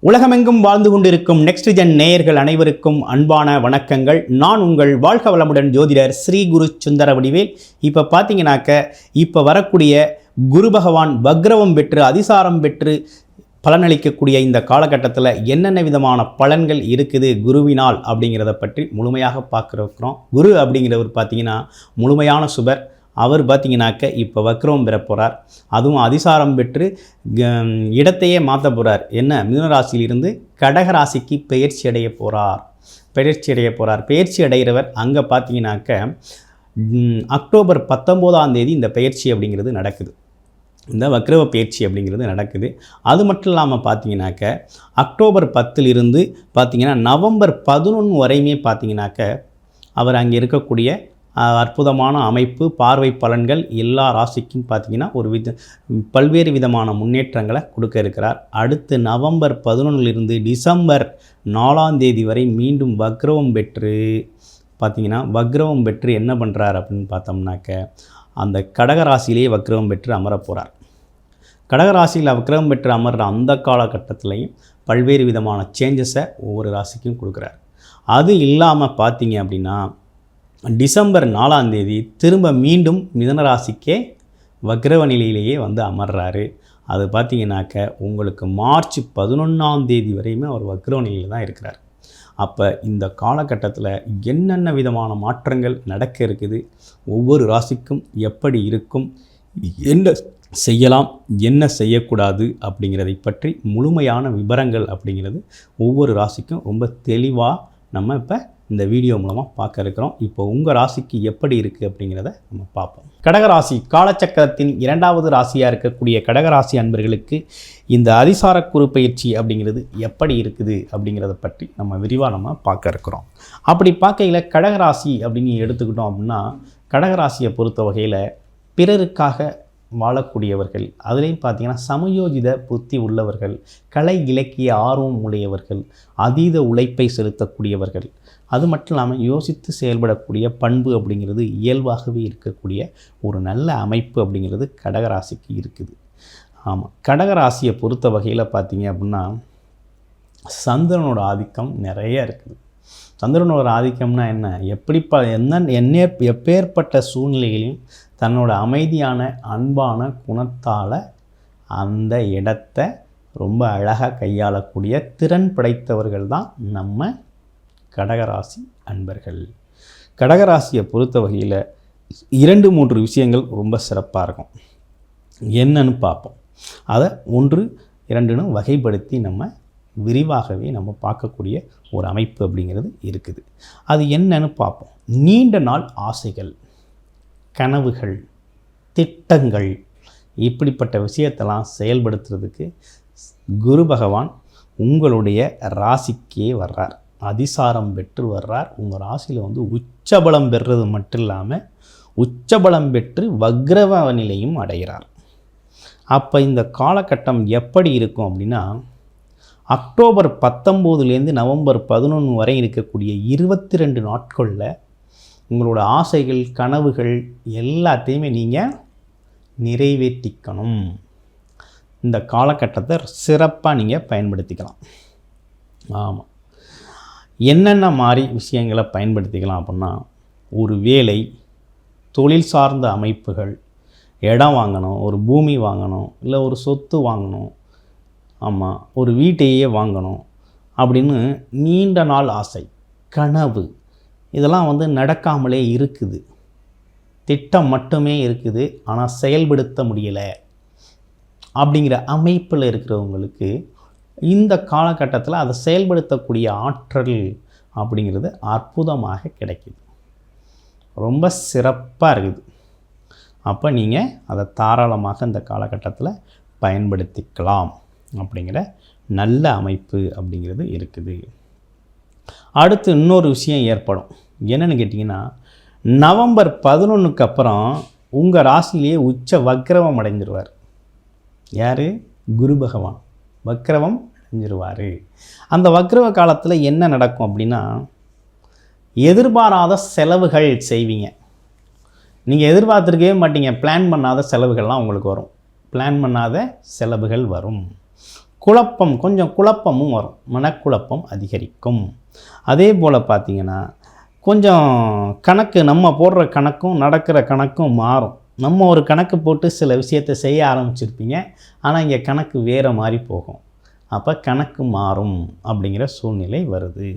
உலகமெங்கும் வாழ்ந்து கொண்டிருக்கும் நெக்ஸ்ட் ஜென் நேயர்கள் அனைவருக்கும் அன்பான வணக்கங்கள். நான் உங்கள் வாழ்க வளமுடன் ஜோதிடர் ஸ்ரீ குரு சுந்தர வடிவேல். இப்போ பார்த்தீங்கன்னாக்க இப்போ வரக்கூடிய குரு பகவான் வக்ரவம் பெற்று அதிசாரம் பெற்று பலனளிக்கக்கூடிய இந்த காலகட்டத்தில் என்னென்ன விதமான பலன்கள் இருக்குது குருவினால் அப்படிங்கிறத பற்றி முழுமையாக பார்க்குறோம். குரு அப்படிங்கிறவர் பார்த்தீங்கன்னா முழுமையான சுபர். அவர் பார்த்தீங்கன்னாக்க இப்போ வக்ரவம் பெற போகிறார். அதுவும் அதிசாரம் பெற்று இடத்தையே மாற்ற போகிறார். என்ன, மிதுனராசியிலிருந்து கடகராசிக்கு பயிற்சி அடைய போகிறார். பயிற்சி அடைகிறவர் அங்கே பார்த்தீங்கன்னாக்க அக்டோபர் 19 இந்த பயிற்சி அப்படிங்கிறது நடக்குது. இந்த வக்ரவ பயிற்சி அப்படிங்கிறது நடக்குது. அது மட்டும் இல்லாமல் பார்த்தீங்கன்னாக்க அக்டோபர் 10 பார்த்தீங்கன்னா நவம்பர் 11 வரையுமே பார்த்தீங்கன்னாக்க அவர் அங்கே இருக்கக்கூடிய அற்புதமான அமைப்பு, பார்வை பலன்கள் எல்லா ராசிக்கும் பார்த்திங்கன்னா பல்வேறு விதமான முன்னேற்றங்களை கொடுக்க இருக்கிறார். அடுத்து நவம்பர் 11 டிசம்பர் 4 வரை மீண்டும் வக்ரவம் பெற்று பார்த்திங்கன்னா வக்ரவம் பெற்று என்ன பண்ணுறார் அப்படின்னு பார்த்தோம்னாக்க அந்த கடகராசியிலேயே வக்ரவம் பெற்று அமரப் போகிறார். கடகராசியில் வக்ரவம் பெற்று அமர்ற அந்த காலகட்டத்திலையும் பல்வேறு விதமான சேஞ்சஸை ஒவ்வொரு ராசிக்கும் கொடுக்குறார். அது இல்லாமல் பார்த்தீங்க அப்படின்னா டிசம்பர் 4 திரும்ப மீண்டும் மிதுனராசிக்கே வக்ரவ நிலையிலேயே அமர்றாரு. அது பார்த்தீங்கன்னாக்க உங்களுக்கு மார்ச் 11 வரையுமே அவர் வக்ரவ நிலையில் தான் இருக்கிறார். அப்போ இந்த காலகட்டத்தில் என்னென்ன விதமான மாற்றங்கள் நடக்க இருக்குது, ஒவ்வொரு ராசிக்கும் எப்படி இருக்கும், என்ன செய்யலாம் என்ன செய்யக்கூடாது அப்படிங்கிறதை பற்றி முழுமையான விவரங்கள் அப்படிங்கிறது ஒவ்வொரு ராசிக்கும் ரொம்ப தெளிவாக நம்ம இப்போ இந்த வீடியோ மூலமாக பார்க்க இருக்கிறோம். இப்போ உங்கள் ராசிக்கு எப்படி இருக்குது அப்படிங்கிறத நம்ம பார்ப்போம். கடகராசி காலச்சக்கரத்தின் 2வது ராசியாக இருக்கக்கூடிய கடகராசி அன்பர்களுக்கு இந்த அதிசார குரு பயிற்சி அப்படிங்கிறது எப்படி இருக்குது அப்படிங்கிறத பற்றி நம்ம விரிவாக பார்க்க இருக்கிறோம். அப்படி பார்க்கையில் கடகராசி அப்படின்னு எடுத்துக்கிட்டோம் அப்படின்னா கடகராசியை பொறுத்த வகையில் பிறருக்காக வாழக்கூடியவர்கள், அதுலேயும் பார்த்திங்கன்னா சமயோஜித புத்தி உள்ளவர்கள், கலை இலக்கிய ஆர்வம் உடையவர்கள், அதீத உழைப்பை செலுத்தக்கூடியவர்கள், அது மட்டும் இல்லாமல் யோசித்து செயல்படக்கூடிய பண்பு அப்படிங்கிறது இயல்பாகவே இருக்கக்கூடிய ஒரு நல்ல அமைப்பு அப்படிங்கிறது கடகராசிக்கு இருக்குது. ஆமாம், கடகராசியை பொறுத்த வகையில் பார்த்திங்க அப்படின்னா சந்திரனோட ஆதிக்கம் நிறைய இருக்குது. சந்திரனோட ஆதிக்கம்னா என்ன எப்பேற்பட்ட சூழ்நிலைகளையும் தன்னோட அமைதியான அன்பான குணத்தால் அந்த இடத்தை ரொம்ப அழகாக கையாளக்கூடிய திறன் படைத்தவர்கள் தான் நம்ம கடகராசி அன்பர்கள். கடகராசியை பொறுத்த வகையில் 2-3 விஷயங்கள் ரொம்ப சிறப்பாக இருக்கும். என்னன்னு பார்ப்போம். அதை 1-2 வகைப்படுத்தி நம்ம விரிவாகவே நம்ம பார்க்கக்கூடிய ஒரு அமைப்பு அப்படிங்கிறது இருக்குது. அது என்னன்னு பார்ப்போம். நீண்ட நாள் ஆசைகள், கனவுகள், திட்டங்கள், இப்படிப்பட்ட விஷயத்தெல்லாம் செயல்படுத்துறதுக்கு குரு பகவான் உங்களுடைய ராசிக்கே வர்றார். அதிசாரம் பெற்று வர்றார். உங்கள் ராசியில் உச்சபலம் பெறுறது மட்டும் இல்லாமல் உச்சபலம் பெற்று வக்ரவ நிலையும் அடைகிறார். அப்போ இந்த காலகட்டம் எப்படி இருக்கும் அப்படின்னா அக்டோபர் 19 நவம்பர் 11 வரை இருக்கக்கூடிய 22 நாட்களில் உங்களோட ஆசைகள் கனவுகள் எல்லாத்தையுமே நீங்கள் நிறைவேற்றிக்கணும். இந்த காலகட்டத்தை சிறப்பாக நீங்கள் பயன்படுத்திக்கலாம். ஆமாம், என்னென்ன மாதிரி விஷயங்களை பயன்படுத்திக்கலாம் அப்படின்னா ஒரு வேலை, தொழில் சார்ந்த அமைப்புகள், இடம் வாங்கணும், ஒரு பூமி வாங்கணும், இல்லை ஒரு சொத்து வாங்கணும், ஆமாம் ஒரு வீட்டையே வாங்கணும் அப்படின்னு நீண்ட நாள் ஆசை, கனவு இதெல்லாம் நடக்காமலே இருக்குது. திட்டம் மட்டுமே இருக்குது, ஆனால் செயல்படுத்த முடியலை அப்படிங்கிற அமைப்பில் இருக்கிறவங்களுக்கு இந்த காலகட்டத்தில் அதை செயல்படுத்தக்கூடிய ஆற்றல் அப்படிங்கிறது அற்புதமாக கிடைக்குது. ரொம்ப சிறப்பாக இருக்குது. அப்போ நீங்கள் அதை தாராளமாக இந்த காலகட்டத்தில் பயன்படுத்திக்கலாம் அப்படிங்கிற நல்ல அமைப்பு அப்படிங்கிறது இருக்குது. அடுத்து இன்னொரு விஷயம் ஏற்படும். என்னென்னு கேட்டிங்கன்னா நவம்பர் 11 அப்புறம் உங்கள் ராசியிலேயே உச்ச வக்ரவம் அடைஞ்சிருவார். யார்? குரு பகவான் வக்ரவம் அடைஞ்சிருவார். அந்த வக்ரவ காலத்தில் என்ன நடக்கும் அப்படின்னா எதிர்பாராத செலவுகள் செய்வீங்க. நீங்கள் எதிர்பார்த்துருக்கவே மாட்டீங்க. பிளான் பண்ணாத செலவுகள்லாம் உங்களுக்கு வரும். பிளான் பண்ணாத செலவுகள் வரும். கொஞ்சம் குழப்பமும் வரும், மனக்குழப்பம் அதிகரிக்கும். அதே போல் பார்த்திங்கன்னா கொஞ்சம் கணக்கு, நம்ம போடுற கணக்கும் நடக்கிற கணக்கும் மாறும். நம்ம ஒரு கணக்கு போட்டு சில விஷயத்தை செய்ய ஆரம்பிச்சிருப்பீங்க, ஆனால் இங்கே கணக்கு வேறு மாதிரி போகும். அப்போ கணக்கு மாறும் அப்படிங்கிற சூழ்நிலை வருது.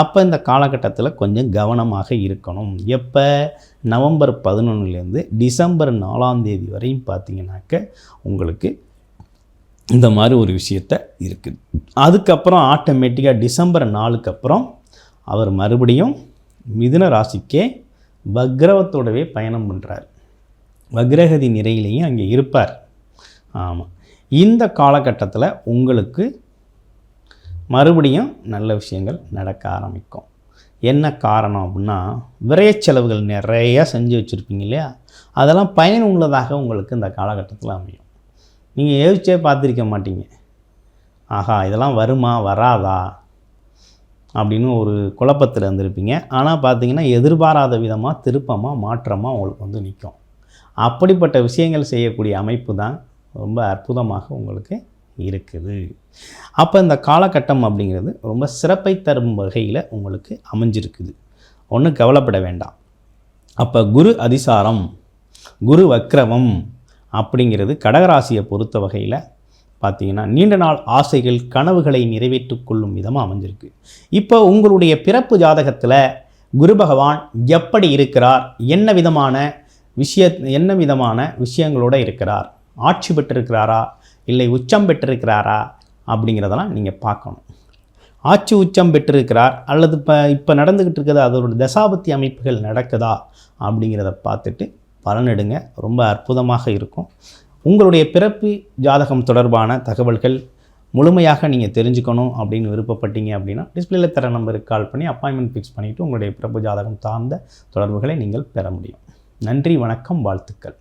அப்போ இந்த காலகட்டத்தில் கொஞ்சம் கவனமாக இருக்கணும். எப்போ? நவம்பர் 11லேருந்து டிசம்பர் 4ஆம் தேதி வரையும் பார்த்திங்கனாக்க உங்களுக்கு இந்த மாதிரி ஒரு விஷயத்த இருக்குது. அதுக்கப்புறம் ஆட்டோமேட்டிக்காக டிசம்பர் 4க்கு அப்புறம் அவர் மறுபடியும் மிதுன ராசிக்கே வக்ரவத்தோடவே பயணம் பண்ணுறார். வக்ரகதி நிறையிலையும் அங்கே இருப்பார். ஆமாம், இந்த காலகட்டத்தில் உங்களுக்கு மறுபடியும் நல்ல விஷயங்கள் நடக்க ஆரம்பிக்கும். என்ன காரணம் அப்படின்னா, விரைய செலவுகள் நிறையா செஞ்சு வச்சுருப்பீங்க இல்லையா, அதெல்லாம் பயனுள்ளதாக உங்களுக்கு இந்த காலகட்டத்தில் அமையும். நீங்கள் யோசிச்சே பார்த்துருக்க மாட்டீங்க, ஆஹா இதெல்லாம் வருமா வராதா அப்படின்னு ஒரு குழப்பத்தில் இருந்திருப்பீங்க. ஆனால் பார்த்தீங்கன்னா எதிர்பாராத விதமாக திருப்பமாக மாற்றமாக உங்களுக்கு வந்து நிற்கும். அப்படிப்பட்ட விஷயங்கள் செய்யக்கூடிய அமைப்பு தான் ரொம்ப அற்புதமாக உங்களுக்கு இருக்குது. அப்போ இந்த காலகட்டம் அப்படிங்கிறது ரொம்ப சிறப்பை தரும் வகையில் உங்களுக்கு அமைஞ்சிருக்குது. ஒன்றும் கவலைப்பட வேண்டாம். அப்போ குரு அதிசாரம், குரு வக்ரவம் அப்படிங்கிறது கடகராசியை பொறுத்த வகையில் பார்த்திங்கன்னா நீண்ட நாள் ஆசைகள் கனவுகளை நிறைவேற்றி கொள்ளும் விதமாக அமைஞ்சிருக்கு. இப்போ உங்களுடைய பிறப்பு ஜாதகத்தில் குரு பகவான் எப்படி இருக்கிறார், என்ன விதமான விஷயங்களோடு இருக்கிறார், ஆட்சி பெற்றிருக்கிறாரா இல்லை உச்சம் பெற்றிருக்கிறாரா அப்படிங்கிறதெல்லாம் நீங்கள் பார்க்கணும். ஆட்சி உச்சம் பெற்றிருக்கிறார் அல்லது இப்போ நடந்துக்கிட்டு இருக்கிறது அதோட தசாபத்தி அமைப்புகள் நடக்குதா அப்படிங்கிறத பார்த்துட்டு பலனெடுங்க. ரொம்ப அற்புதமாக இருக்கும். உங்களுடைய பிறப்பு ஜாதகம் தொடர்பான தகவல்கள் முழுமையாக நீங்கள் தெரிஞ்சுக்கணும் அப்படின்னு விருப்பப்பட்டீங்க அப்படின்னா டிஸ்பிளேல தர நம்பருக்கு கால் பண்ணி அப்பாயின்மெண்ட் ஃபிக்ஸ் பண்ணிவிட்டு உங்களுடைய பிறப்பு ஜாதகம் சார்ந்த தொடர்புகளை நீங்கள் பெற முடியும். நன்றி, வணக்கம், வாழ்த்துக்கள்.